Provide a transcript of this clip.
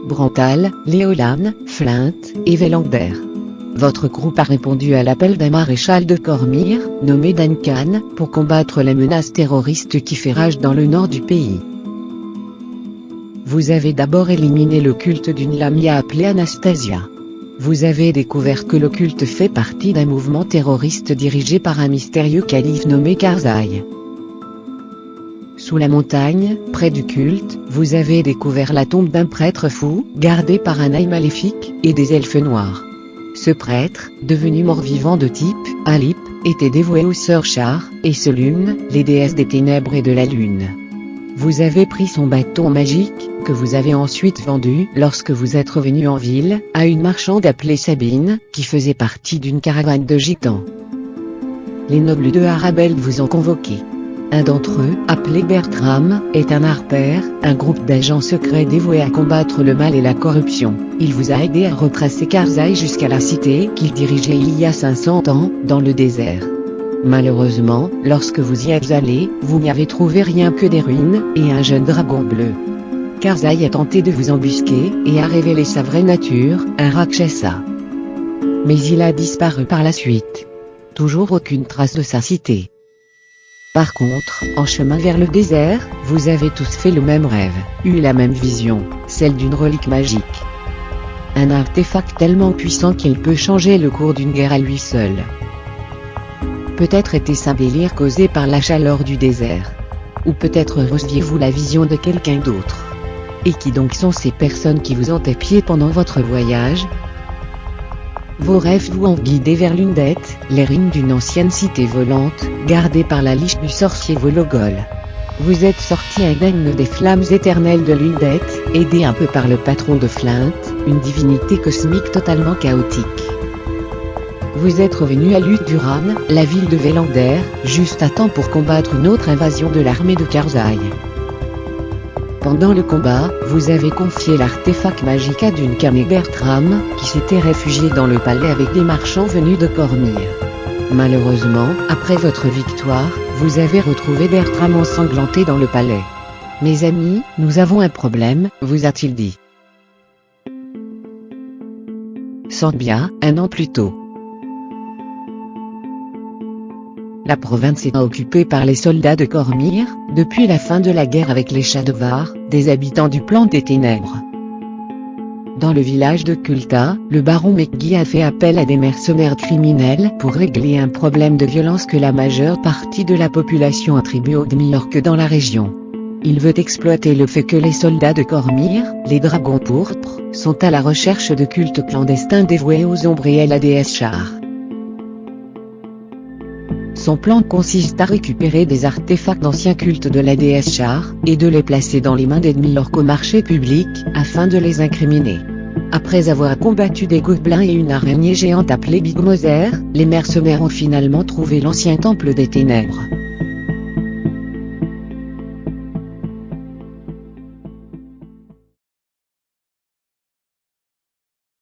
Brantal, Léolan, Flint et Velander. Votre groupe a répondu à l'appel d'un maréchal de Cormyr, nommé Duncan, pour combattre les menaces terroristes qui fait rage dans le nord du pays. Vous avez d'abord éliminé le culte d'une lamia appelée Anastasia. Vous avez découvert que le culte fait partie d'un mouvement terroriste dirigé par un mystérieux calife nommé Karzai. Sous la montagne, près du culte, vous avez découvert la tombe d'un prêtre fou, gardé par un œil maléfique, et des elfes noirs. Ce prêtre, devenu mort-vivant de type Alip, était dévoué aux sœurs Char et Selûne, les déesses des ténèbres et de la lune. Vous avez pris son bâton magique, que vous avez ensuite vendu lorsque vous êtes revenu en ville, à une marchande appelée Sabine, qui faisait partie d'une caravane de gitans. Les nobles de Arabelle vous ont convoqué. Un d'entre eux, appelé Bertram, est un harpère, un groupe d'agents secrets dévoués à combattre le mal et la corruption. Il vous a aidé à retracer Karzai jusqu'à la cité qu'il dirigeait il y a 500 ans, dans le désert. Malheureusement, lorsque vous y êtes allé, vous n'y avez trouvé rien que des ruines, et un jeune dragon bleu. Karzai a tenté de vous embusquer, et a révélé sa vraie nature, un Rakshasa. Mais il a disparu par la suite. Toujours aucune trace de sa cité. Par contre, en chemin vers le désert, vous avez tous fait le même rêve, eu la même vision, celle d'une relique magique. Un artefact tellement puissant qu'il peut changer le cours d'une guerre à lui seul. Peut-être était-ce un délire causé par la chaleur du désert. Ou peut-être receviez-vous la vision de quelqu'un d'autre. Et qui donc sont ces personnes qui vous ont épié pendant votre voyage ? Vos rêves vous ont guidé vers Lundet, les ruines d'une ancienne cité volante, gardée par la liche du sorcier Vologol. Vous êtes sorti indemne des flammes éternelles de Lundet, aidé un peu par le patron de Flint, une divinité cosmique totalement chaotique. Vous êtes revenu à Luthduran, la ville de Velander, juste à temps pour combattre une autre invasion de l'armée de Karzai. Pendant le combat, vous avez confié l'artefact magique à Duncan et Bertram, qui s'étaient réfugiés dans le palais avec des marchands venus de Cormyr. Malheureusement, après votre victoire, vous avez retrouvé Bertram ensanglanté dans le palais. « Mes amis, nous avons un problème », vous a-t-il dit. Sandbia, un an plus tôt. La province est occupée par les soldats de Cormyr, depuis la fin de la guerre avec les Shadowvar, des habitants du plan des ténèbres. Dans le village de Kulta, le baron McGee a fait appel à des mercenaires criminels pour régler un problème de violence que la majeure partie de la population attribue aux demi-orques dans la région. Il veut exploiter le fait que les soldats de Cormyr, les dragons pourpres, sont à la recherche de cultes clandestins dévoués aux ombres et à la déesse Char. Son plan consiste à récupérer des artefacts d'anciens cultes de la déesse Char, et de les placer dans les mains des demi-orques au marché public, afin de les incriminer. Après avoir combattu des gobelins et une araignée géante appelée Big Mother, les mercenaires ont finalement trouvé l'ancien temple des ténèbres.